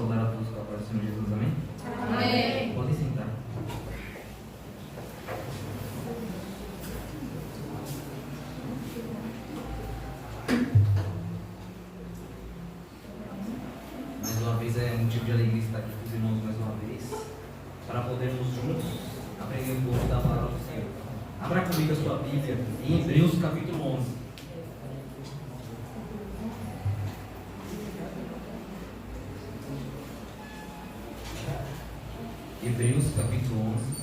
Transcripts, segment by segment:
saudar a todos com a paz do Senhor Jesus, amém? Amém. Podem sentar. Mais uma vez é motivo de alegria estar aqui com os irmãos mais uma vez, para podermos juntos aprender um pouco da palavra do Senhor. Abra comigo a sua Bíblia em Hebreus capítulo 11. Hebreus capítulo 11.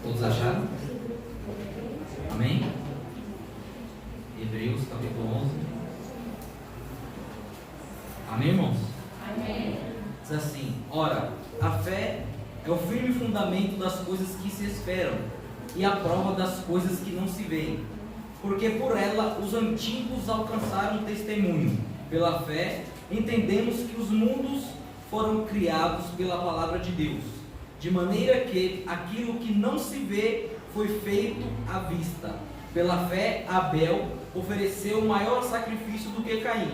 Todos acharam? Amém? Hebreus capítulo 11. Amém, irmãos? Amém. Diz assim: ora, a fé é o firme fundamento das coisas que se esperam e a prova das coisas que não se veem, porque por ela os antigos alcançaram testemunho. Pela fé entendemos que os mundos foram criados pela palavra de Deus, de maneira que aquilo que não se vê foi feito à vista. Pela fé Abel ofereceu maior sacrifício do que Caim,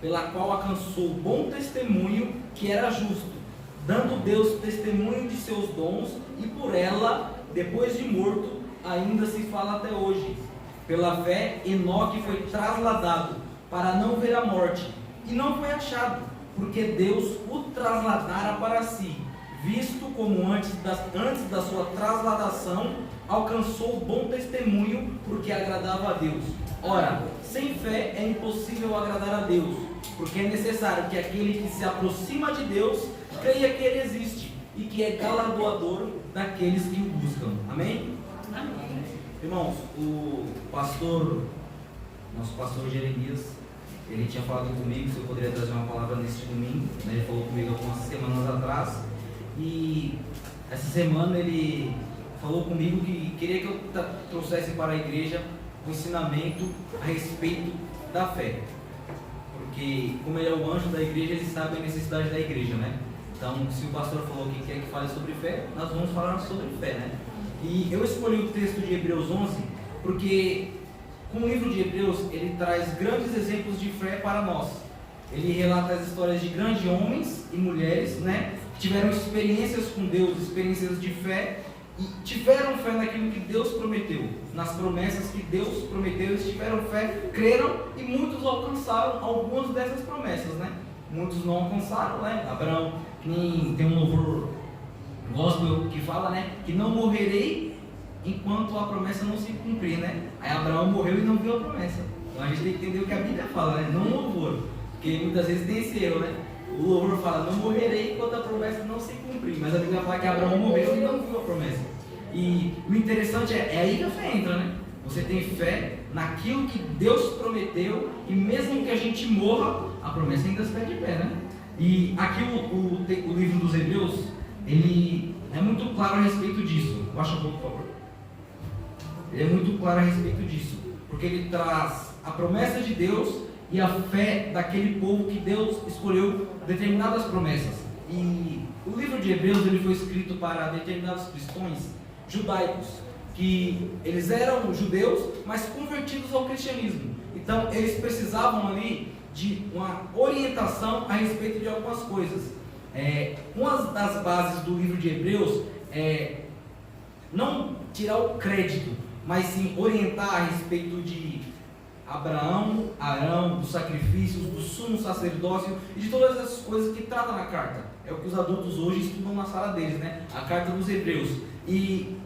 pela qual alcançou bom testemunho, que era justo, dando Deus testemunho de seus dons, e por ela, depois de morto, ainda se fala até hoje. Pela fé, Enoque foi trasladado para não ver a morte, e não foi achado, porque Deus o trasladara para si, visto como antes da sua trasladação, alcançou bom testemunho, porque agradava a Deus. Ora, sem fé é impossível agradar a Deus, porque é necessário que aquele que se aproxima de Deus creia que Ele existe e que é galardoador daqueles que o buscam. Amém? Amém. Irmãos, nosso pastor Jeremias, ele tinha falado comigo se eu poderia trazer uma palavra neste domingo, né? Ele falou comigo algumas semanas atrás, e essa semana ele falou comigo que queria que eu trouxesse para a igreja um ensinamento a respeito da fé, porque como ele é o anjo da igreja, ele sabe a necessidade da igreja, né? Então, se o pastor falou que quer que fale sobre fé, nós vamos falar sobre fé, né? E eu escolhi o texto de Hebreus 11 porque com o livro de Hebreus ele traz grandes exemplos de fé para nós. Ele relata as histórias de grandes homens e mulheres, né, que tiveram experiências com Deus, experiências de fé, e tiveram fé naquilo que Deus prometeu, nas promessas que Deus prometeu. Eles tiveram fé, creram, e muitos alcançaram algumas dessas promessas, né? Muitos não alcançaram, né? Abraão, tem um louvor gospel que fala, né, que não morrerei enquanto a promessa não se cumprir, né? Aí Abraão morreu e não viu a promessa. Então a gente tem que entender o que a Bíblia fala, né? Não o louvor, porque muitas vezes tem esse erro, né? O louvor fala, não morrerei enquanto a promessa não se cumprir, mas a Bíblia fala que Abraão morreu e não viu a promessa. E o interessante é aí que a fé entra, né? Você tem fé naquilo que Deus prometeu, e mesmo que a gente morra, a promessa ainda se pede de pé, né? E aqui o livro dos Hebreus, ele é muito claro a respeito disso. Baixa um pouco, por favor. Ele é muito claro a respeito disso, porque ele traz a promessa de Deus e a fé daquele povo que Deus escolheu determinadas promessas. E o livro de Hebreus ele foi escrito para determinados cristãos judaicos, que eles eram judeus, mas convertidos ao cristianismo. Então eles precisavam ali de uma orientação a respeito de algumas coisas. Uma das bases do livro de Hebreus é não tirar o crédito, mas sim orientar a respeito de Abraão, Arão, dos sacrifícios, do sumo sacerdócio e de todas essas coisas que trata na carta. É o que os adultos hoje estudam na sala deles, né? A carta dos Hebreus. E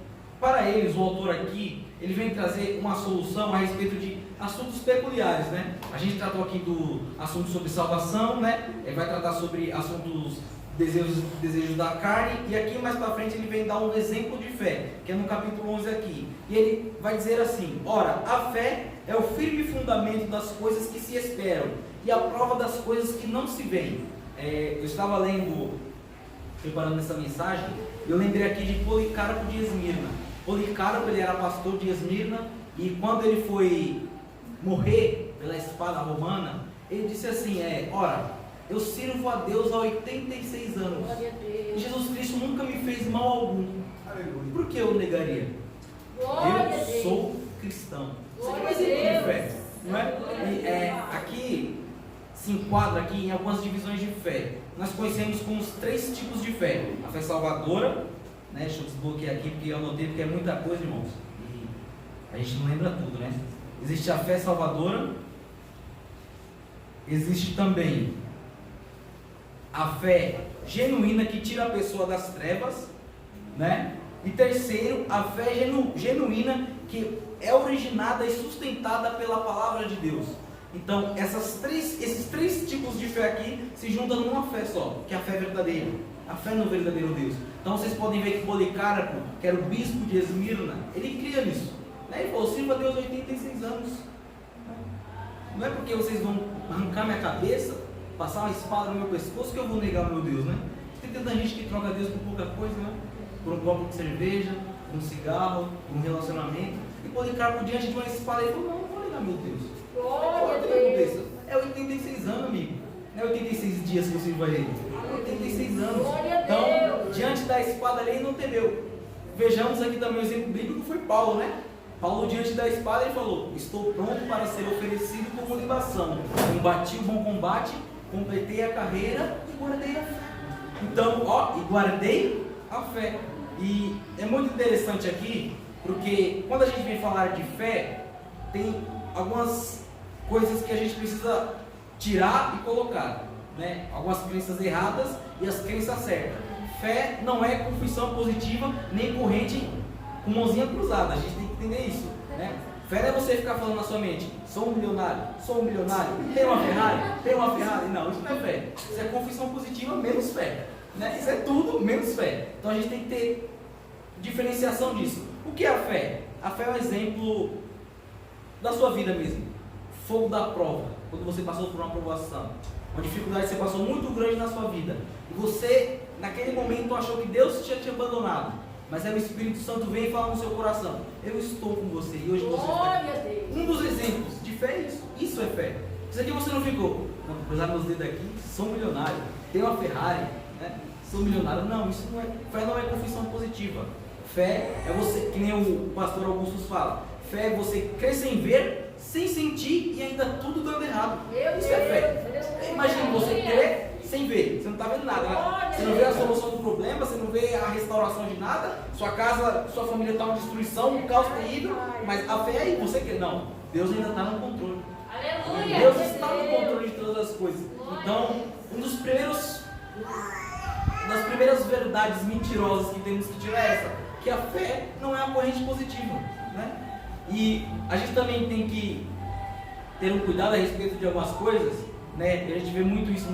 para eles, o autor aqui, ele vem trazer uma solução a respeito de assuntos peculiares, né? A gente tratou aqui do assunto sobre salvação, né? Ele vai tratar sobre assuntos desejos da carne, e aqui mais para frente ele vem dar um exemplo de fé, que é no capítulo 11 aqui. E ele vai dizer assim: ora, a fé é o firme fundamento das coisas que se esperam e a prova das coisas que não se veem. Eu estava preparando essa mensagem, e eu lembrei aqui de Policarpo de Esmirna. Policarpo, ele era pastor de Esmirna, e quando ele foi morrer pela espada romana, ele disse assim: ora, eu sirvo a Deus há 86 anos. Glória a Deus. Jesus Cristo nunca me fez mal algum. Por que eu negaria? Glória a Eu Deus. sou cristão. Isso aqui é um Glória a exemplo de Deus. fé, não é? E, aqui se enquadra aqui em algumas divisões de fé. Nós conhecemos com os 3 tipos de fé: a fé salvadora, né? Deixa eu desbloquear aqui porque eu anotei, porque é muita coisa, irmãos, e a gente não lembra tudo, né? Existe a fé salvadora, existe também a fé genuína que tira a pessoa das trevas, né? E terceiro, a fé genuína que é originada e sustentada pela palavra de Deus. Então, esses três tipos de fé aqui se juntam numa fé só, que é a fé verdadeira, a fé no verdadeiro Deus. Então, vocês podem ver que Policarpo, que era o bispo de Esmirna, ele cria nisso, né? Ele falou: sirva a Deus 86 anos. Não é porque vocês vão arrancar minha cabeça, passar uma espada no meu pescoço, que eu vou negar o meu Deus, né? Tem tanta gente que troca Deus por pouca coisa, né? Por um copo de cerveja, por um cigarro, por um relacionamento. E Policarpo, diante de uma espada, ele falou: não vou negar meu Deus. Glória a Deus. É 86 anos, amigo. Não é 86 dias que eu sirvo a ele. É 86 anos. Glória a Então, Deus. diante da espada ali, ele não temeu. Vejamos aqui também o exemplo bíblico, foi Paulo, né? Paulo, diante da espada, ele falou: estou pronto para ser oferecido como libação. Combati o bom combate, completei a carreira e guardei a fé. Então, e guardei a fé. E é muito interessante aqui, porque quando a gente vem falar de fé, tem algumas coisas que a gente precisa tirar e colocar, né? Algumas crenças erradas e as crenças certas. Fé não é confissão positiva, nem corrente com mãozinha cruzada. A gente tem que entender isso, né? Fé não é você ficar falando na sua mente: sou um milionário, tenho uma Ferrari. Não, isso não é fé. Isso é confissão positiva menos fé, né? Isso é tudo menos fé. Então a gente tem que ter diferenciação disso. O que é a fé? A fé é um exemplo da sua vida mesmo. Fogo da prova, quando você passou por uma provação, uma dificuldade que você passou muito grande na sua vida, e você naquele momento achou que Deus tinha te abandonado, mas aí o Espírito Santo vem e fala no seu coração: eu estou com você, e hoje você está. Glória a Deus. Um dos exemplos de fé é isso. Isso é fé. Isso aqui você não ficou: não, vou cruzar meus dedos aqui, sou milionário, tenho uma Ferrari, né? Sou milionário. Não, isso não é. Fé não é confissão positiva. Fé é você, que nem o pastor Augusto fala, fé é você crer sem ver, sem sentir e ainda tudo dando errado. Isso é fé. Imagina você crer sem ver, você não está vendo nada, né? Você não vê a solução do problema, você não vê a restauração de nada, sua casa, sua família está uma destruição, um caos terrível, mas a fé é aí, você crê. Não, Deus ainda está no controle. Aleluia. Deus está no controle de todas as coisas. Então, das primeiras verdades mentirosas que temos que tirar é essa, que a fé não é uma corrente positiva, né? E a gente também tem que ter um cuidado a respeito de algumas coisas, né? E a gente vê muito isso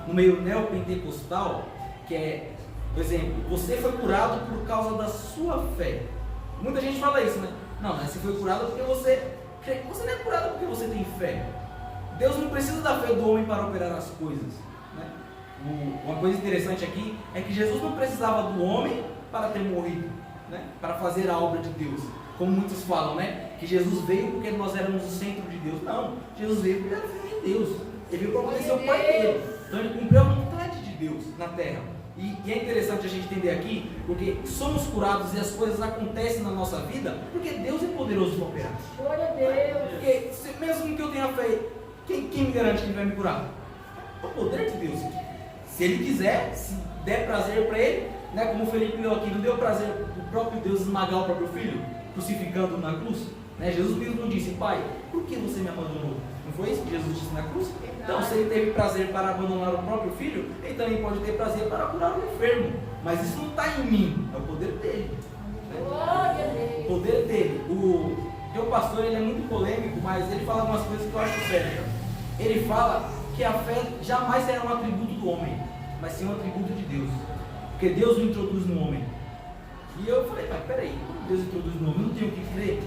no meio neopentecostal, que é, por exemplo, você foi curado por causa da sua fé. Muita gente fala isso, né? Não, mas você foi curado porque você crê. Você não é curado porque você tem fé. Deus não precisa da fé do homem para operar as coisas, né? Uma coisa interessante aqui é que Jesus não precisava do homem para ter morrido, né? Para fazer a obra de Deus. Como muitos falam, né? Que Jesus veio porque nós éramos o centro de Deus. Não, Jesus veio porque era filho de Deus. Ele veio para obedecer o Pai dele. Então ele cumpriu a vontade de Deus na terra. E é interessante a gente entender aqui, porque somos curados e as coisas acontecem na nossa vida, porque Deus é poderoso para operar. Glória a Deus. Porque mesmo que eu tenha fé, quem me garante que ele vai me curar? É o poder de Deus. Se ele quiser, se der prazer para ele, né? Como o Felipe leu aqui, não deu prazer o próprio Deus esmagar o próprio filho, crucificando na cruz, né? Jesus mesmo disse: Pai, por que você me abandonou? Não foi isso que Jesus disse na cruz? Então, se ele teve prazer para abandonar o próprio filho, ele também pode ter prazer para curar o enfermo. Mas isso não está em mim, é o poder dele, né? Glória a Deus. O poder dele. O pastor, ele é muito polêmico, mas ele fala algumas coisas que eu acho certas. Ele fala que a fé jamais será um atributo do homem, mas sim um atributo de Deus, porque Deus o introduz no homem. E eu falei: mas peraí, como Deus introduz no homem? Eu não tenho que crer.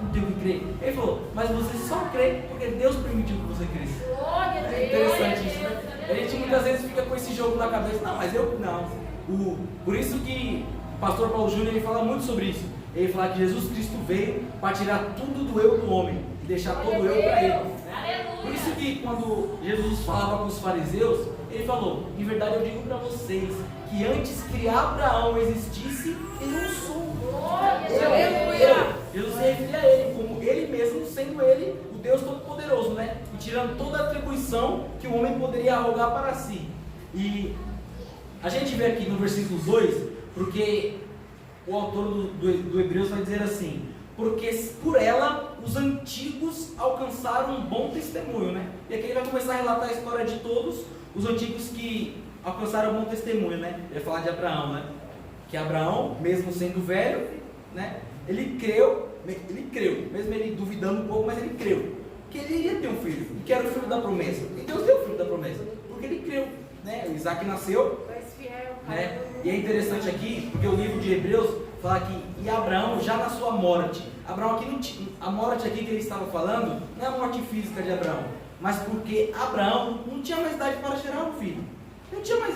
Não tenho que crer. Ele falou: mas você só crê porque Deus permitiu que você cresça. Glória a Deus. É interessante isso, né? A gente muitas vezes fica com esse jogo na cabeça: não, mas eu não. Por isso que o pastor Paulo Júnior, ele fala muito sobre isso. Ele fala que Jesus Cristo veio para tirar tudo do eu do homem e e deixar todo eu para Ele. Aleluia. Por isso que quando Jesus falava com os fariseus, Ele falou: em verdade eu digo para vocês, que antes que Abraão existisse, eu sou. Jesus se referia a Ele, como Ele mesmo, sendo Ele o Deus Todo-Poderoso, né? E tirando toda a atribuição que o homem poderia arrogar para si. E a gente vê aqui no versículo 2, porque o autor do Hebreus vai dizer assim: porque por ela os antigos alcançaram um bom testemunho, né? E aqui ele vai começar a relatar a história de todos os antigos que alcançaram um bom testemunho, né? Ele vai falar de Abraão, né? Que Abraão, mesmo sendo velho, né? Ele creu, mesmo ele duvidando um pouco, mas ele creu que ele iria ter um filho, e que era o filho da promessa. E Deus deu o filho da promessa, porque ele creu, né? O Isaac nasceu, né? E é interessante aqui, porque o livro de Hebreus fala que e Abraão já na sua morte. Abraão aqui não tinha, a morte aqui que ele estava falando não é a morte física de Abraão, mas porque Abraão não tinha mais idade para gerar um filho, não tinha mais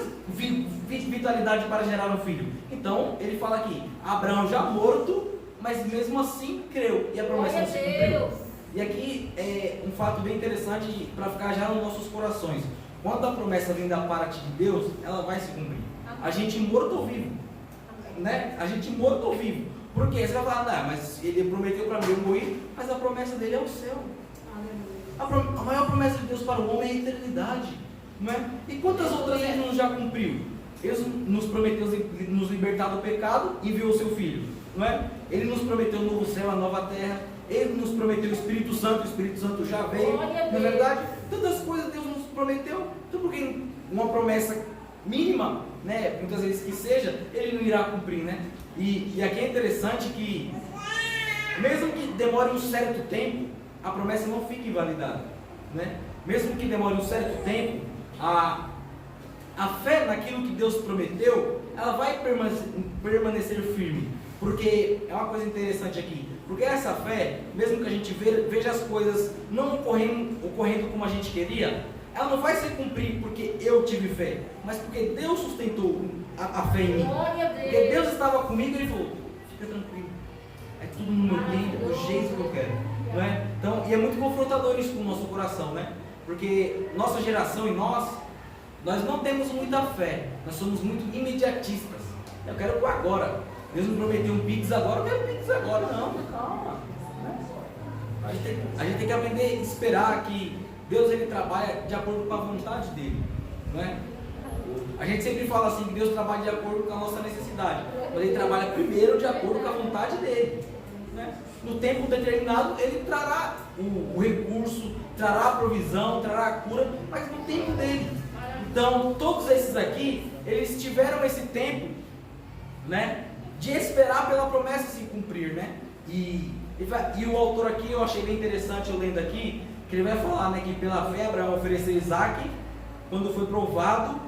vitalidade para gerar um filho. Então ele fala aqui, Abraão já morto, mas mesmo assim creu, e a promessa não se cumpriu. E aqui é um fato bem interessante para ficar já nos nossos corações: quando a promessa vem da parte de Deus, ela vai se cumprir. A gente morto ou vivo, né? A gente morto ou vivo. Porque você vai falar: mas ele prometeu para mim, eu morri, mas a promessa dele é o céu. A maior promessa de Deus para o homem é a eternidade, não é? E quantas outras ele não já cumpriu? Ele nos prometeu nos libertar do pecado e enviou o seu filho, não é? Ele nos prometeu um novo céu, a nova terra. Ele nos prometeu o Espírito Santo já veio, não é verdade? Tantas coisas Deus nos prometeu. Então por que uma promessa mínima, né, muitas vezes que seja, Ele não irá cumprir, né? E aqui é interessante que, mesmo que demore um certo tempo, a promessa não fica invalidada, né? Mesmo que demore um certo tempo, a fé naquilo que Deus prometeu, ela vai permanecer firme. Porque é uma coisa interessante aqui, porque essa fé, mesmo que a gente veja as coisas não ocorrendo como a gente queria, ela não vai se cumprir porque eu tive fé, mas porque Deus sustentou a fé em mim. Porque Deus estava comigo e Ele falou: fica tranquilo, é tudo no meu tempo, do jeito que eu quero, não é? Então, e é muito confrontador isso com o nosso coração, né? Porque nossa geração e nós não temos muita fé, nós somos muito imediatistas. Eu quero agora. Deus me prometeu um Pix agora, eu quero Pix agora. Não, calma. A gente tem que aprender a esperar que Deus ele trabalha de acordo com a vontade dele, não é? A gente sempre fala assim que Deus trabalha de acordo com a nossa necessidade, mas Ele trabalha primeiro de acordo com a vontade dele, né? No tempo determinado Ele trará o recurso, trará a provisão, trará a cura, mas no tempo dele. Então todos esses aqui, eles tiveram esse tempo, né, de esperar pela promessa se cumprir, né? E o autor aqui, eu achei bem interessante, eu lendo aqui, que ele vai falar, né, que pela fé Abraão ofereceu Isaac, quando foi provado.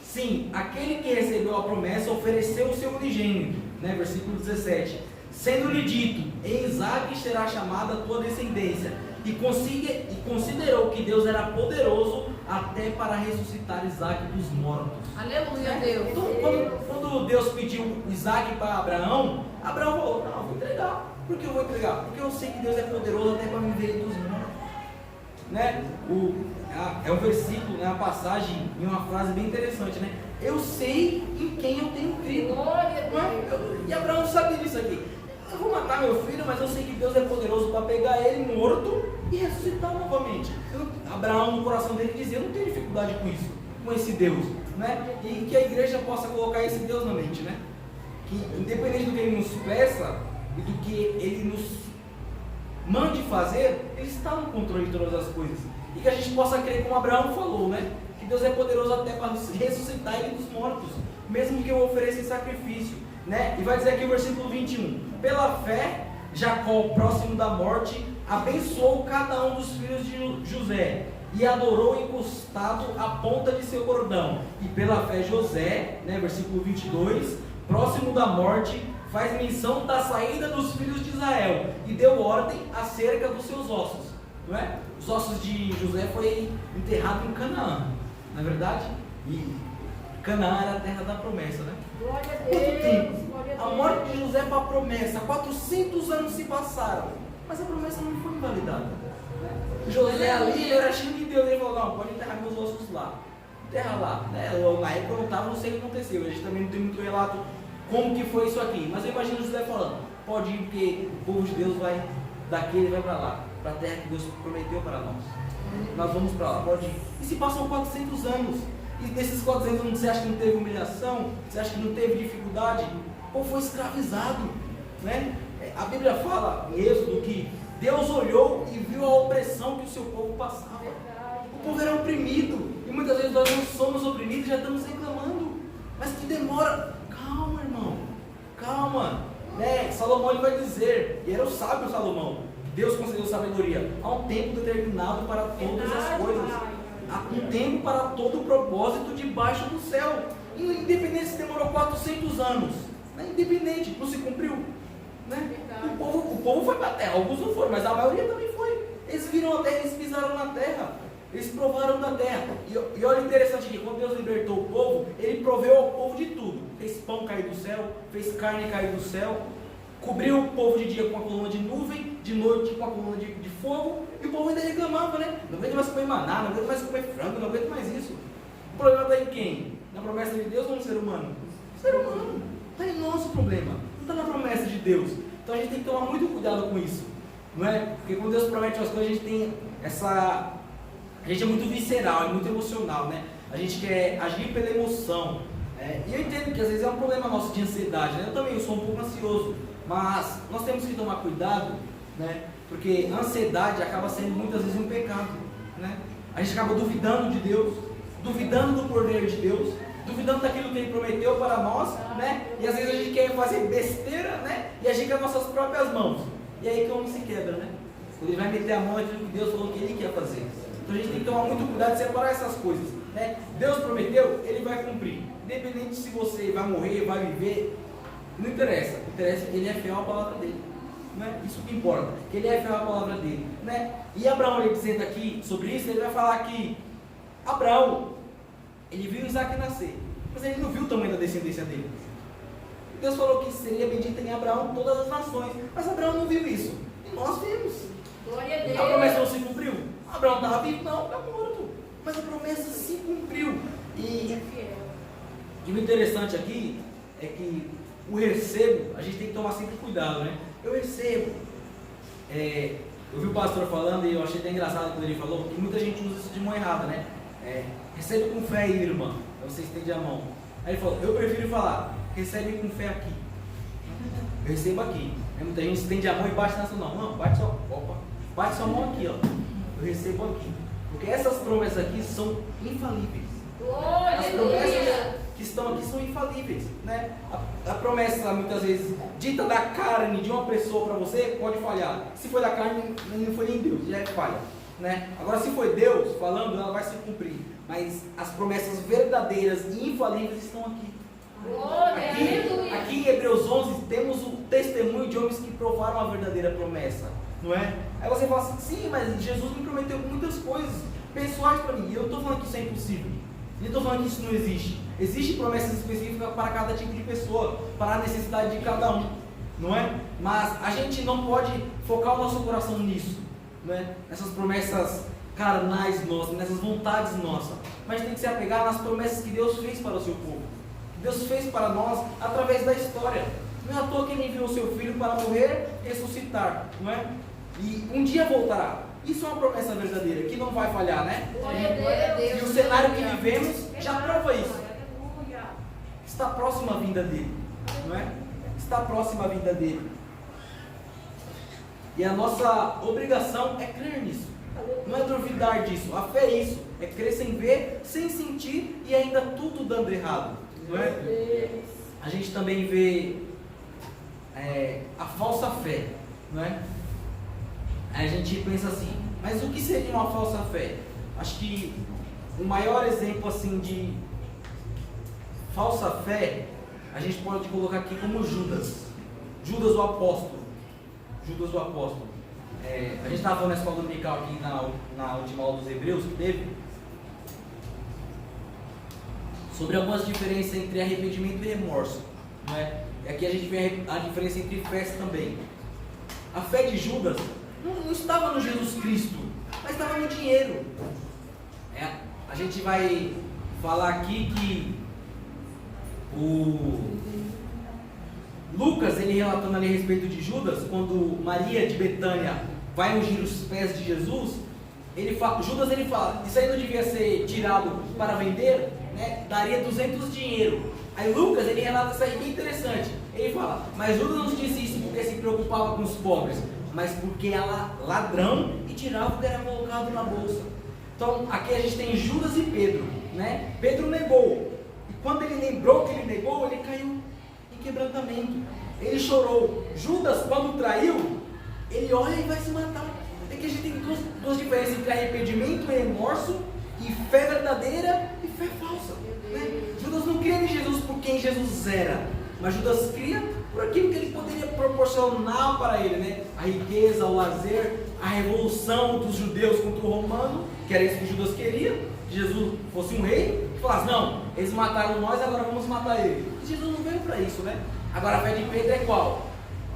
Sim, aquele que recebeu a promessa ofereceu o seu unigênito, né? Versículo 17, sendo-lhe dito: em Isaac será chamada a tua descendência, e considerou que Deus era poderoso até para ressuscitar Isaac dos mortos. Aleluia, Deus. Então, quando Deus pediu Isaac para Abraão, Abraão falou: não, eu vou entregar. Por que eu vou entregar? Porque eu sei que Deus é poderoso até para me ver dos mortos, né? É um versículo, né, uma passagem e uma frase bem interessante, né? Eu sei em quem eu tenho crido. E Abraão sabia disso aqui. Eu vou matar meu filho, mas eu sei que Deus é poderoso para pegar ele morto e ressuscitar novamente. Abraão, no coração dele, dizia: eu não tenho dificuldade com isso, com esse Deus, né? E que a igreja possa colocar esse Deus na mente, né? Que independente do que Ele nos peça e do que Ele nos mande fazer, Ele está no controle de todas as coisas. E que a gente possa crer, como Abraão falou, né? Que Deus é poderoso até para ressuscitar Ele dos mortos, mesmo que eu ofereça em sacrifício, né? E vai dizer aqui o versículo 21, pela fé, Jacó, próximo da morte, abençoou cada um dos filhos de José, e adorou encostado à ponta de seu bordão. E pela fé José, né, versículo 22, próximo da morte, faz menção da saída dos filhos de Israel, e deu ordem acerca dos seus ossos, não é? Os ossos de José foi enterrado em Canaã, não é verdade? E Canaã era a terra da promessa, né? Glória a Quanto tempo? Deus. A morte de José para a promessa, 400 anos se passaram. mas a promessa não foi invalidada. José ali, ele era cheio de Deus, ele falou, não, pode enterrar meus ossos lá, enterra lá, né? Na época eu não estava, não sei o que aconteceu, a gente também não tem muito relato como que foi isso aqui, mas eu imagino José falando, pode ir porque o povo de Deus vai daqui, ele vai para lá, para a terra que Deus prometeu para nós vamos para lá, pode ir. E se passam 400 anos, e nesses 400 anos você acha que não teve humilhação, você acha que não teve dificuldade, o povo foi escravizado, né? A Bíblia fala em Êxodo que Deus olhou e viu a opressão que o seu povo passava. O povo era oprimido. E muitas vezes nós não somos oprimidos e já estamos reclamando. Mas que demora. Calma, irmão. Calma. Né? Salomão ele vai dizer, e era o sábio Salomão, Deus concedeu sabedoria. Há um tempo determinado para todas as coisas. Há um tempo para todo o propósito debaixo do céu. E independente se demorou 400 anos. Né? Independente, não se cumpriu. Né? O povo foi para a terra, alguns não foram, mas a maioria também foi. Eles viram a terra, eles pisaram na terra, eles provaram da terra. E olha interessante aqui, quando Deus libertou o povo, ele proveu ao povo de tudo. Fez pão cair do céu, fez carne cair do céu, cobriu o povo de dia com uma coluna de nuvem, de noite com uma coluna de fogo, e o povo ainda reclamava, né? Não aguento mais comer maná, não aguento mais comer frango, não aguento mais isso. O problema está em quem? Na promessa de Deus ou no ser humano? O ser humano. Está em nosso problema. Está na promessa de Deus. Então a gente tem que tomar muito cuidado com isso, não é? Porque quando Deus promete as coisas, a gente tem essa... A gente é muito visceral, é muito emocional, né? A gente quer agir pela emoção. E eu entendo que às vezes é um problema nosso de ansiedade, né? Eu também sou um pouco ansioso, mas nós temos que tomar cuidado, né? Porque a ansiedade acaba sendo muitas vezes um pecado, né? A gente acaba duvidando de Deus, duvidando do poder de Deus, duvidando daquilo que Ele prometeu para nós, né? E às vezes a gente quer fazer besteira, né? E agir com as nossas próprias mãos. E aí que o homem se quebra, né? Quando ele vai meter a mão naquilo que Deus falou que Ele quer fazer. Então a gente tem que tomar muito cuidado de separar essas coisas, né? Deus prometeu, Ele vai cumprir. Independente se você vai morrer, vai viver, não interessa. Interessa que Ele é fiel à palavra dEle. Né? Isso que importa, que Ele é fiel à palavra dEle, né? E Abraão, ele dizendo aqui sobre isso, ele vai falar que Abraão, ele viu Isaac nascer, mas ele não viu o tamanho da descendência dele. Deus falou que seria bendito em Abraão todas as nações, mas Abraão não viu isso. E nós vimos. Glória a Deus. A promessa não se cumpriu. Abraão estava vivo? Não, está morto. Mas a promessa se cumpriu. E o interessante aqui é que o recebo, a gente tem que tomar sempre cuidado, né? Eu recebo. Eu vi o pastor falando e eu achei até engraçado quando ele falou, que muita gente usa isso de mão errada, né? Recebe com fé aí, irmã. Aí você estende a mão. Aí ele falou, eu prefiro falar, recebe com fé aqui. Eu recebo aqui. Aí muita gente estende a mão e bate nessa mão. Não, bate sua mão aqui, ó. Eu recebo aqui. Porque essas promessas aqui são infalíveis. As promessas que estão aqui são infalíveis, né? A promessa, muitas vezes, dita da carne de uma pessoa para você, pode falhar. Se foi da carne, não foi nem Deus, já é falha, né? Agora, se foi Deus falando, ela vai se cumprir. Mas as promessas verdadeiras e infalíveis estão aqui. Aqui em Hebreus 11 temos o testemunho de homens que provaram a verdadeira promessa, não é? Aí você fala assim, sim, mas Jesus me prometeu muitas coisas pessoais para mim, e eu não estou falando que isso é impossível, não estou falando que isso não existe. Existem promessas específicas para cada tipo de pessoa, para a necessidade de cada um, não é? Mas a gente não pode focar o nosso coração nisso, não é? Nessas promessas carnais nossas, nessas vontades nossas, mas tem que se apegar nas promessas que Deus fez para o seu povo. Deus fez para nós através da história. Não é à toa que Ele enviou o seu Filho para morrer e ressuscitar, não é? E um dia voltará. Isso é uma promessa verdadeira, que não vai falhar, né? E o cenário que vivemos já prova isso. Está próxima a vinda dele, não é? Está próxima a vinda dele. E a nossa obrigação é crer nisso. Não é duvidar disso. A fé é isso. É crer sem ver, sem sentir e ainda tudo dando errado. Não é? A gente também vê a falsa fé, não é? Aí a gente pensa assim, mas o que seria uma falsa fé? Acho que o maior exemplo assim de falsa fé, a gente pode colocar aqui como Judas o apóstolo. Judas o apóstolo. A gente estava falando na escola dominical aqui na última aula dos Hebreus que teve, sobre algumas diferenças entre arrependimento e remorso, não é? E aqui a gente vê a diferença entre fé também. A fé de Judas não estava no Jesus Cristo, mas estava no dinheiro. A gente vai falar aqui que o Lucas, ele relatando ali a respeito de Judas, quando Maria de Betânia vai ungir os pés de Jesus, Judas ele fala, isso aí não devia ser tirado para vender, né? Daria 200 dinheiro. Aí Lucas, ele relata isso aí bem interessante. Ele fala, mas Judas não disse isso porque se preocupava com os pobres, mas porque era ladrão e tirava o que era colocado na bolsa. Então aqui a gente tem Judas e Pedro, né? Pedro negou, e quando ele lembrou que ele negou, ele caiu em quebrantamento, ele chorou. Judas, quando traiu, ele olha e vai se matar. É que a gente tem duas diferenças entre arrependimento e remorso, e fé verdadeira e fé falsa, né? Judas não cria em Jesus por quem Jesus era, mas Judas cria por aquilo que ele poderia proporcionar para ele, né? A riqueza, o lazer, a revolução dos judeus contra o romano, que era isso que Judas queria, que Jesus fosse um rei, e falasse, não, eles mataram nós, agora vamos matar ele. E Jesus não veio para isso, né? Agora a fé de Pedro é qual?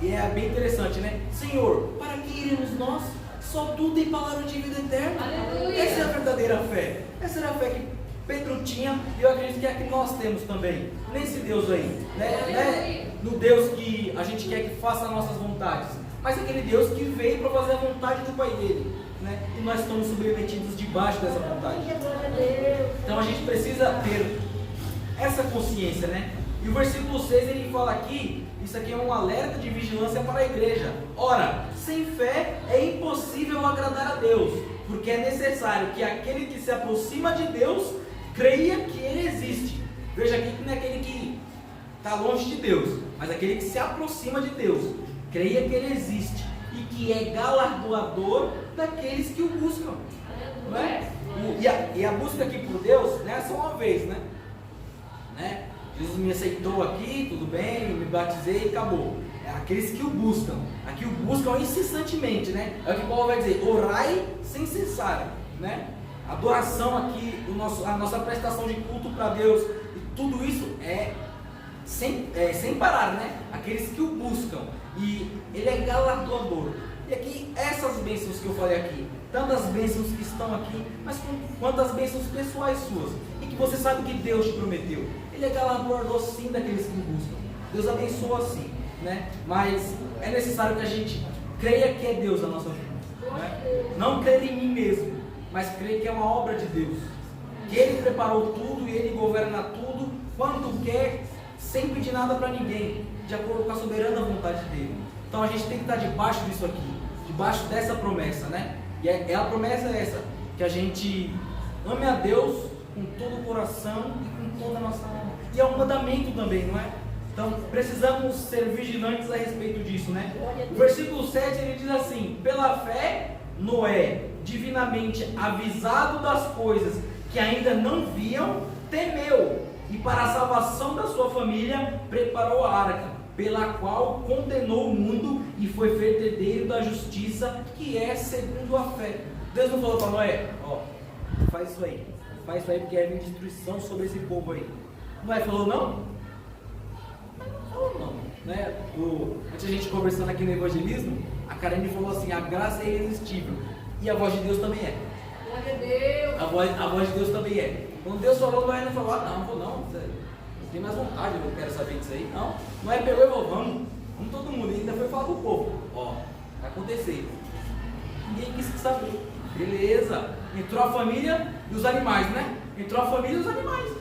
E é bem interessante, né? Senhor, para que iremos nós? Só tu tem palavra de vida eterna. Aleluia. Essa é a verdadeira fé. Essa era a fé que Pedro tinha, e eu acredito que é a que nós temos também. Nesse Deus aí, né? No Deus que a gente quer que faça as nossas vontades, mas aquele Deus que veio para fazer a vontade do Pai dele, né? E nós estamos submetidos debaixo dessa vontade. Então a gente precisa ter essa consciência, né? E o versículo 6 ele fala aqui, isso aqui é um alerta de vigilância para a igreja. Ora, sem fé é impossível agradar a Deus, porque é necessário que aquele que se aproxima de Deus creia que Ele existe. Veja aqui que não é aquele que está longe de Deus, mas aquele que se aproxima de Deus, creia que Ele existe e que é galardoador daqueles que o buscam. Não é? E a busca aqui por Deus não é só uma vez, né? Jesus me aceitou aqui, tudo bem, me batizei e acabou. É aqueles que o buscam. Aqui o buscam incessantemente, né? É o que Paulo vai dizer, orai sem cessar, né? Adoração aqui, a nossa prestação de culto para Deus, e tudo isso é sem parar, né? Aqueles que o buscam, e Ele é galardoador. E aqui, essas bênçãos que eu falei aqui, tantas bênçãos que estão aqui, mas quantas bênçãos pessoais suas, e que você sabe que Deus te prometeu. Ele é galardoador sim daqueles que o buscam. Deus abençoa sim, né? Mas é necessário que a gente creia que é Deus na nossa vida, né? Não crer em mim mesmo, mas crer que é uma obra de Deus, que Ele preparou tudo e Ele governa tudo quando quer, sem pedir nada para ninguém, de acordo com a soberana vontade dele. Então a gente tem que estar debaixo disso aqui, debaixo dessa promessa, né? E a promessa é essa, que a gente ame a Deus com todo o coração e com toda a nossa alma. E é um mandamento também, não é? Então precisamos ser vigilantes a respeito disso, né? O versículo 7 ele diz assim: pela fé Noé, divinamente avisado das coisas que ainda não viam, temeu, e para a salvação da sua família preparou a arca, pela qual condenou o mundo e foi feito herdeiro da justiça, que é segundo a fé. Deus não falou para Noé, ó, faz isso aí porque é vir destruição sobre esse povo aí. Noé falou não? Não falou não, né? Antes a gente conversando aqui no evangelismo, a Karine falou assim, a graça é irresistível, e a voz de Deus também é. Glória a Deus. A voz de Deus também é. Quando Deus falou, Noé não falou, não tem mais vontade, eu não quero saber disso aí. Não, Noé pegou e falou, vamos todo mundo. E ainda foi falar com o povo, ó, vai acontecer. Ninguém quis saber. Beleza. Entrou a família e os animais, né? Entrou a família e os animais.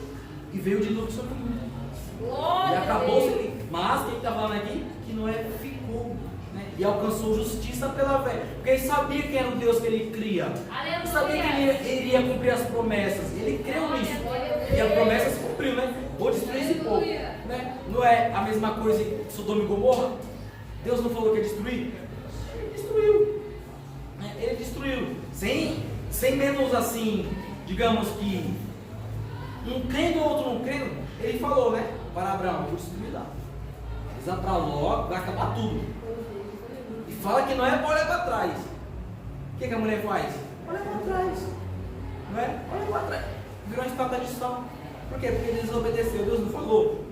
E veio o dilúvio sobre o mundo. Glória E acabou-se a Deus. ali. Mas quem está falando aqui? Que Noé ficou, né? E alcançou justiça pela fé. Porque ele sabia que era o Deus que ele cria. Aleluia. Ele sabia que ele iria cumprir as promessas. Ele creu nisso. E a promessa se cumpriu, né? Vou destruir esse povo, né? Não é a mesma coisa em Sodoma e Gomorra? Deus não falou que ia destruir? Ele destruiu. Né? Ele destruiu. Sem menos assim, digamos que um crendo ou outro não crendo, ele falou, né? Para Abraão, vou destruir lá. Eles para logo, vai acabar tudo. E fala que não é para olhar para trás. O que a mulher faz? Olha para trás. Não é? Olha para trás. Virou uma estátua de sal. Por quê? Porque ele desobedeceu. Deus não falou.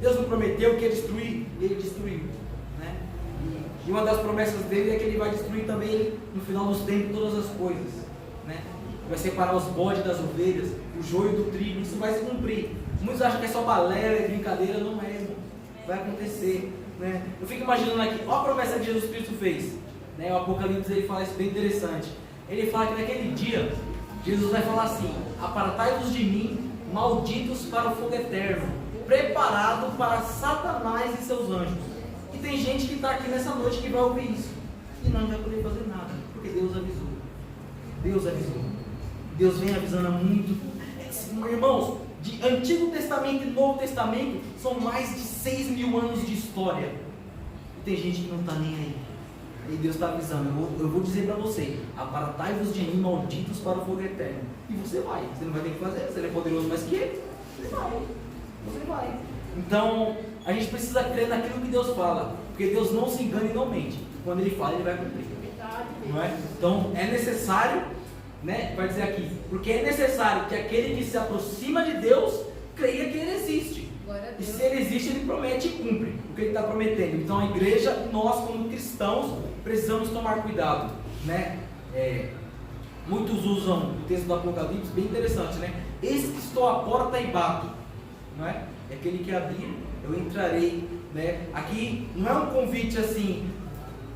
Deus não prometeu que ia destruir. E ele destruiu. Né? E E uma das promessas dele é que ele vai destruir também, no final dos tempos, todas as coisas, né? Vai separar os bodes das ovelhas, o joio do trigo, isso vai se cumprir. Muitos acham que é só balela, é brincadeira, não é, irmão. Vai acontecer, né? Eu fico imaginando aqui, olha a promessa que Jesus Cristo fez, né? O Apocalipse ele fala isso bem interessante. Ele fala que naquele dia, Jesus vai falar assim: apartai-vos de mim, malditos para o fogo eterno, preparado para Satanás e seus anjos. E tem gente que está aqui nessa noite que vai ouvir isso e não vai poder fazer nada, porque Deus avisou. Deus avisou. Deus vem avisando há muito. Irmãos, de Antigo Testamento e Novo Testamento são mais de 6.000 anos de história. E tem gente que não está nem aí. E Deus está avisando: eu vou dizer para você, apartai-vos de mim, malditos para o fogo eterno. E você vai, você não vai ter que fazer, você é poderoso mais que ele. Você vai. Então, a gente precisa crer naquilo que Deus fala, porque Deus não se engana e não mente. Quando Ele fala, Ele vai cumprir. Não é? Então, é necessário, né, vai dizer aqui, porque é necessário que aquele que se aproxima de Deus creia que Ele existe. E se Ele existe, Ele promete e cumpre o que Ele está prometendo. Então, a igreja, nós como cristãos, precisamos tomar cuidado, né? Muitos usam o texto do Apocalipse, bem interessante, né? Eis que estou à porta e bato, não é? É aquele que abrir, eu entrarei, né? Aqui não é um convite assim,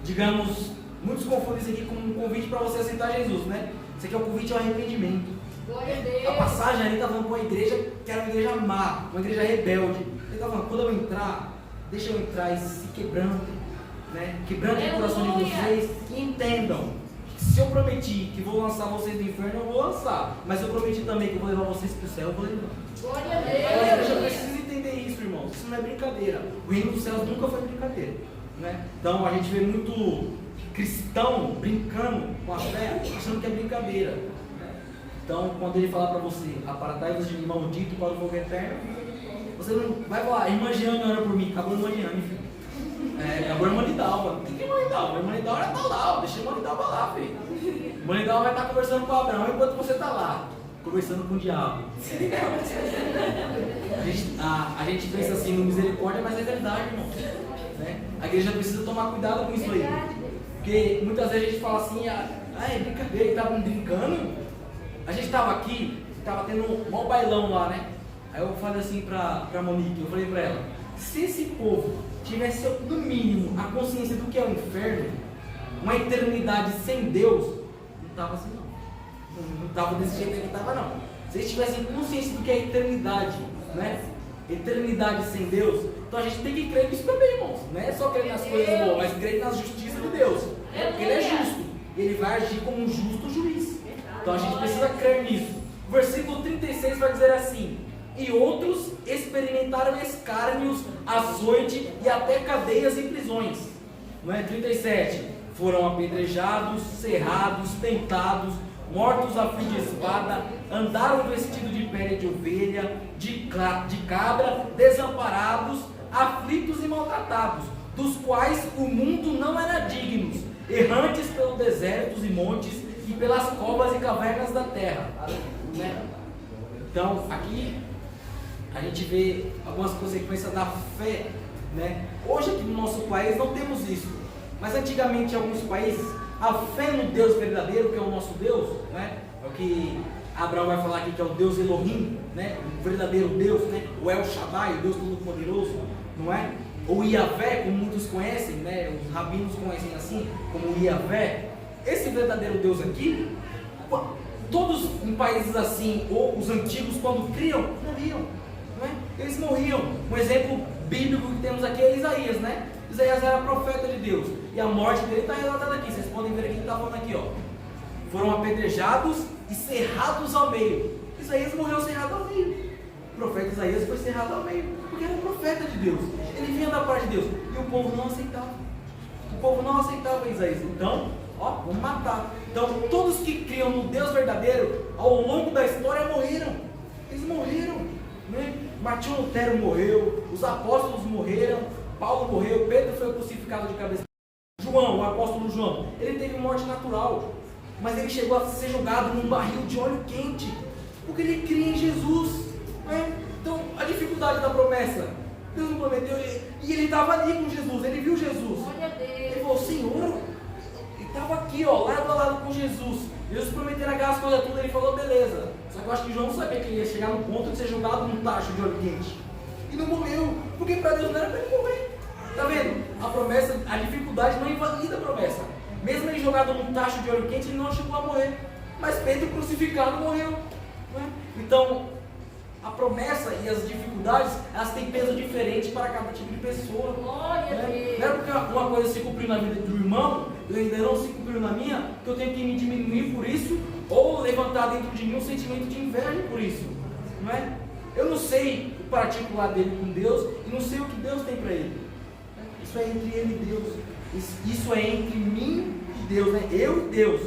digamos, muitos confundem isso aqui como um convite para você aceitar Jesus, né? Isso aqui é um convite ao arrependimento. Glória a Deus. A passagem ali está falando para uma igreja que era uma igreja má, uma igreja rebelde. Ele está falando: quando eu entrar, deixa eu entrar e se quebrantem, né? Quebrantem o coração de vocês e entendam. Se eu prometi que vou lançar vocês do inferno, eu vou lançar. Mas eu prometi também que eu vou levar vocês para o céu, eu vou levar. Glória a A igreja Deus. precisa entender isso, irmãos. Isso não é brincadeira. O reino dos céus nunca foi brincadeira, né? Então a gente vê muito cristão brincando com a fé, achando que é brincadeira, né? Então, quando ele falar para você: apartai-vos de mim, maldito para o fogo eterno, você não vai falar: irmã Jeane ora por mim. Acabou a irmã Jeane, filho. Acabou a irmã Lidalva. Não tem que irmã Lidalva. A irmã Lidalva já está lá, deixa a irmã Lidalva lá, filho. A irmã Lidalva vai estar conversando com o Abraão enquanto você está lá, conversando com o diabo. A gente pensa assim no misericórdia, mas é verdade, irmão, né? A igreja precisa tomar cuidado com isso aí, porque muitas vezes a gente fala assim: é brincadeira, que estavam brincando. A gente estava aqui, estava tendo um maior bailão lá, né? Aí eu falei assim pra Monique, eu falei pra ela: se esse povo tivesse no mínimo a consciência do que é o inferno, uma eternidade sem Deus, não estava assim não. Não estava desse jeito que estava não. Se eles tivessem consciência do que é a eternidade, né? Eternidade sem Deus, então a gente tem que crer nisso também, irmãos. Não é só crer nas coisas boas, mas crer na justiça de Deus. Porque Ele é justo. E Ele vai agir como um justo juiz. Então a gente precisa crer nisso. O versículo 36 vai dizer assim: e outros experimentaram escárnios, açoite e até cadeias e prisões. Não é? 37. Foram apedrejados, cerrados, tentados, mortos a fio de espada, andaram vestidos de pele de ovelha, de cabra, desamparados, aflitos e maltratados, dos quais o mundo não era digno, errantes pelos desertos e montes e pelas covas e cavernas da terra. Né? Então, aqui a gente vê algumas consequências da fé, né? Hoje aqui no nosso país não temos isso, mas antigamente em alguns países a fé no Deus verdadeiro, que é o nosso Deus, né? É o que Abraão vai falar aqui, que é o Deus Elohim, né? O verdadeiro Deus, né? O El Shaddai, o Deus Todo-Poderoso, não é? Ou Iavé, como muitos conhecem, né? Os rabinos conhecem assim, como Iavé. Esse verdadeiro Deus aqui, todos em países assim, ou os antigos, quando criam, morriam, não é? Eles morriam. Um exemplo bíblico que temos aqui é Isaías, né? Isaías era profeta de Deus, e a morte dele está relatada aqui. Vocês podem ver aqui que está falando aqui, ó. Foram apedrejados e cerrados ao meio. Isaías morreu cerrado ao meio. O profeta Isaías foi cerrado ao meio, porque era profeta de Deus. Ele vinha da parte de Deus, e o povo não aceitava. O povo não aceitava Isaías. Então, ó, vamos matar. Então, todos que criam no Deus verdadeiro, ao longo da história, morreram. Eles morreram, né? Martinho Lutero morreu, os apóstolos morreram, Paulo morreu, Pedro foi crucificado de cabeça. João, o apóstolo João, ele teve morte natural, mas ele chegou a ser jogado num barril de óleo quente, porque ele cria em Jesus, né? Então, a dificuldade da promessa, Deus não prometeu. E ele estava ali com Jesus, ele viu Jesus. Glória a Deus. Ele falou, Senhor, ele estava aqui, ó, lado a lado com Jesus. Jesus prometendo aquelas coisas tudo, ele falou, beleza. Só que eu acho que João não sabia que ele ia chegar no ponto de ser jogado num tacho de óleo quente. E não morreu, porque para Deus não era para ele morrer. Está vendo? A promessa, a dificuldade não invalida a promessa. Mesmo ele jogado num tacho de óleo quente, ele não chegou a morrer. Mas Pedro crucificado morreu. Não é? Então, a promessa e as dificuldades, elas têm peso diferente para cada tipo de pessoa. Glória a Deus. Não é porque uma coisa se cumpriu na vida do irmão, e ainda não se cumpriu na minha, que eu tenho que me diminuir por isso, ou levantar dentro de mim um sentimento de inveja por isso. Não é? Eu não sei o particular dele com Deus, e não sei o que Deus tem para ele. Isso é entre ele e Deus. Isso é entre mim e Deus, né? Eu e Deus.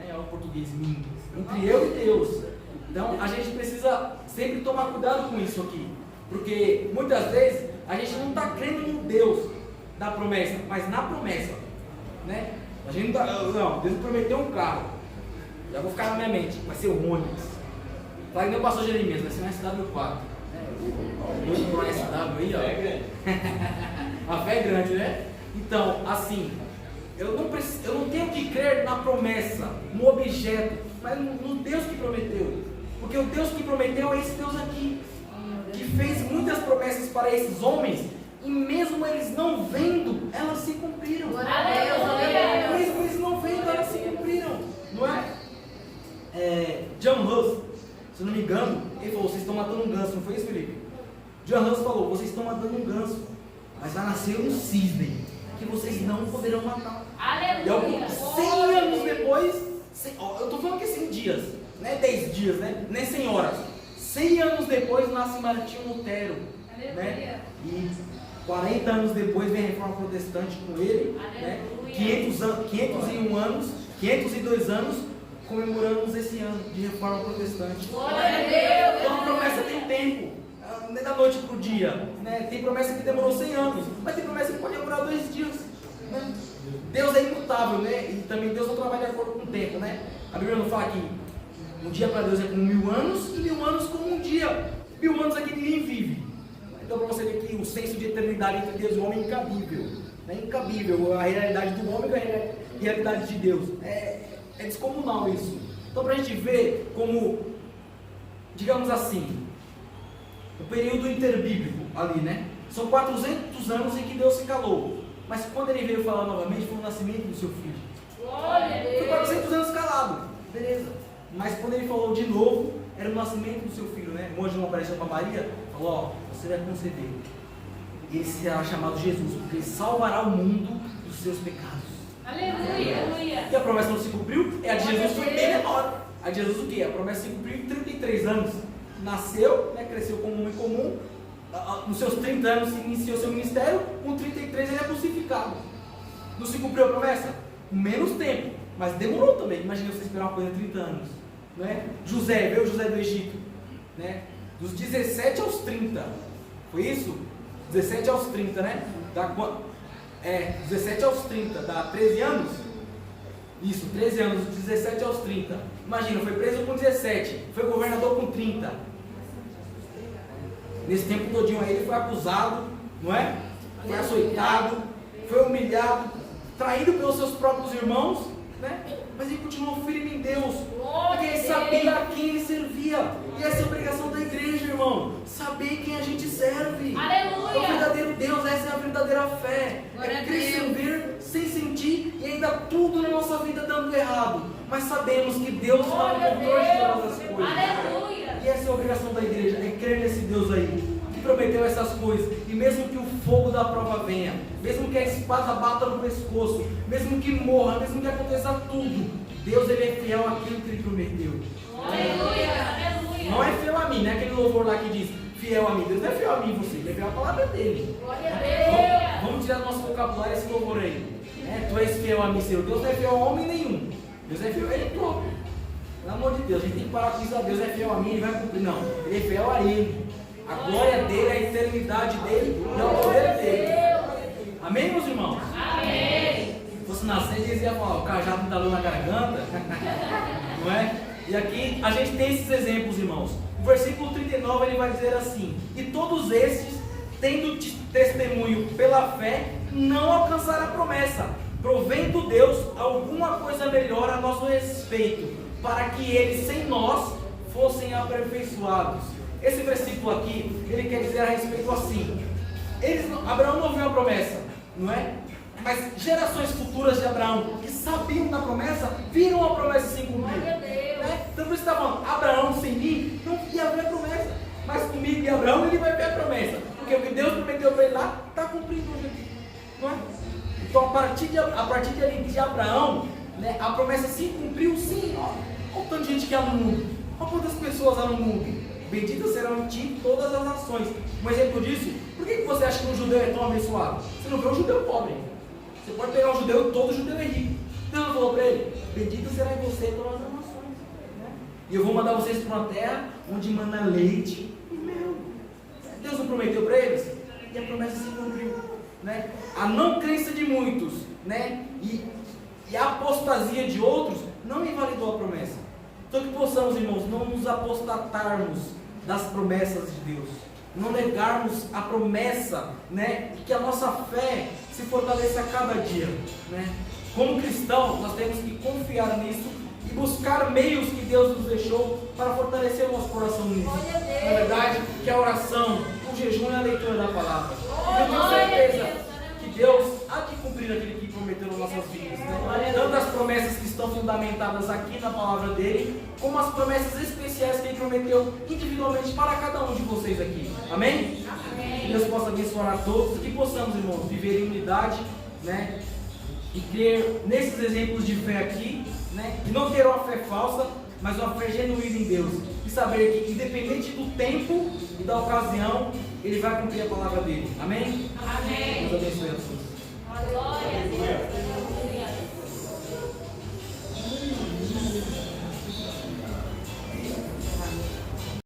É o português, mim. Entre eu e Deus. Então a gente precisa sempre tomar cuidado com isso aqui. Porque muitas vezes a gente não está crendo no Deus da promessa, mas na promessa. Né? A gente não está. Não, Deus prometeu um carro. Já vou ficar na minha mente. Vai ser o Onix. Vai que nem o pastor Jeremias, vai ser um SW4. Hoje com um SW aí, ó. A fé é grande, né? Então, assim, eu não tenho que crer na promessa, no objeto, mas no Deus que prometeu. Porque o Deus que prometeu é esse Deus aqui, que fez muitas promessas para esses homens, e mesmo eles não vendo, elas se cumpriram. Aleluia. Mesmo eles não vendo, elas se cumpriram. Não é? John Hus, se não me engano, ele falou, vocês estão matando um ganso, não foi isso, Felipe? John Hus falou, vocês estão matando um ganso, mas vai nascer um cisne, que vocês não poderão matar. Aleluia. 100 anos depois, eu estou falando que 100 dias, não é 10 dias, né? Nem 100 horas. 100 anos depois nasce Martinho Lutero, né? E 40 anos depois vem a Reforma Protestante com ele, né? 502 anos, comemoramos esse ano de Reforma Protestante. Glória a Deus. Então a promessa tem tempo, nem da noite para o dia, né? Tem promessa que demorou 100 anos, mas tem promessa que pode demorar 2 dias, né? Deus é imutável, né? E também Deus não trabalha de acordo com o tempo, né? A Bíblia não fala que um dia para Deus é como 1000 anos e 1000 anos como um dia. 1000 anos aqui ninguém vive. Então, para você ver que o senso de eternidade entre Deus e o homem é incabível. É incabível a realidade do homem com a realidade de Deus. É descomunal isso. Então, para a gente ver como, digamos assim, o período interbíblico ali, né? São 400 anos em que Deus se calou. Mas quando ele veio falar novamente, foi o nascimento do seu filho. Glória a Deus. Foi 400 anos calado, beleza. Mas quando ele falou de novo, era o nascimento do seu filho, né? O anjo não apareceu para Maria, falou, ó, você vai conceber. Ele será chamado Jesus, porque ele salvará o mundo dos seus pecados. Aleluia. E a promessa não se cumpriu? A de Jesus foi bem menor. A de Jesus o quê? A promessa se cumpriu em 33 anos. Nasceu, né, cresceu como homem comum. Nos seus 30 anos iniciou seu ministério. Com 33 ele é crucificado. Não se cumpriu a promessa? Com menos tempo. Mas demorou também. Imagina você esperar uma coisa de 30 anos. Né? José, veio José do Egito. Né? Dos 17 aos 30. Foi isso? 17 aos 30, né? 17 aos 30, dá 13 anos? Isso, 13 anos, 17 aos 30. Imagina, foi preso com 17, foi governador com 30. Nesse tempo todinho aí ele foi acusado, não é? Foi açoitado, foi humilhado, traído pelos seus próprios irmãos, né? Mas ele continuou firme em Deus, porque ele sabia a quem ele servia. E essa é a obrigação da igreja, irmão. Saber quem a gente serve. Aleluia. É o verdadeiro Deus, essa é a verdadeira fé. Glória É a crer, Deus. servir, sem sentir e ainda tudo na nossa vida dando errado. Mas sabemos que Deus está no Glória a controle de todas Deus. as coisas. Aleluia. E essa é a obrigação da igreja, é crer nesse Deus aí, que prometeu essas coisas. E mesmo que o fogo da prova venha, mesmo que a espada bata no pescoço, mesmo que morra, mesmo que aconteça tudo, Deus ele é fiel àquilo que ele prometeu. Aleluia. Aleluia. Não é fiel a mim, não é aquele louvor lá que diz fiel a mim. Deus não é fiel a mim e você, ele é fiel à palavra dele. Glória a Deus. Vamos tirar do nosso vocabulário esse louvor aí. Tu és fiel a mim, Senhor. Deus não é fiel a homem nenhum. Deus é fiel a ele próprio. Pelo amor de Deus, a gente tem que parar com isso. Deus é fiel a mim, ele vai cumprir. Não, ele é fiel a ele. A glória dele, a eternidade dele e o poder dele. Amém, meus irmãos? Amém. Se fosse nascer, eles iam falar, o cajado não está dando na garganta. Não é? E aqui a gente tem esses exemplos, irmãos. O versículo 39 ele vai dizer assim: e todos estes tendo testemunho pela fé, não alcançaram a promessa, provendo Deus alguma coisa melhor a nosso respeito, para que eles sem nós fossem aperfeiçoados. Esse versículo aqui, ele quer dizer a respeito assim: Abraão não viu a promessa, não é? Mas gerações futuras de Abraão, que sabiam da promessa, viram a promessa se cumprir. Né? Então por isso está falando, Abraão sem mim não ia ver a promessa, mas comigo e Abraão ele vai ver a promessa, porque o que Deus prometeu para ele lá, está cumprindo hoje aqui, não é? Então a partir de Abraão, né, a promessa se cumpriu sim. Olha o tanto de gente que há no mundo, olha quantas pessoas há no mundo. Benditas serão em ti todas as nações. Um exemplo disso, por que você acha que um judeu é tão abençoado? Você não vê um judeu pobre. Você pode pegar um judeu e todo judeu é rico. Deus falou para ele: bendita será em você todas as nações, né? E eu vou mandar vocês para uma terra onde mana leite e mel. Deus não prometeu para eles? E a promessa se cumpriu, né? A não crença de muitos, né? E a apostasia de outros não invalidou a promessa. Então que possamos, irmãos, não nos apostatarmos das promessas de Deus, não negarmos a promessa, né? E que a nossa fé se fortaleça a cada dia, né? Como cristãos, nós temos que confiar nisso e buscar meios que Deus nos deixou para fortalecer o nosso coração nisso. Na verdade, que a oração, o jejum e a leitura da palavra. E eu tenho certeza que Deus há de cumprir aquilo que prometeu nas nossas vidas, né? Tanto as promessas que estão fundamentadas aqui na palavra dele, como as promessas especiais que ele prometeu individualmente para cada um de vocês aqui. Amém? Amém. Que Deus possa abençoar a todos, que possamos, irmãos, viver em unidade, né? E crer nesses exemplos de fé aqui, né? E não ter uma fé falsa, mas uma fé genuína em Deus. E saber que, independente do tempo e da ocasião, ele vai cumprir a palavra dele. Amém? Amém. Deus abençoe.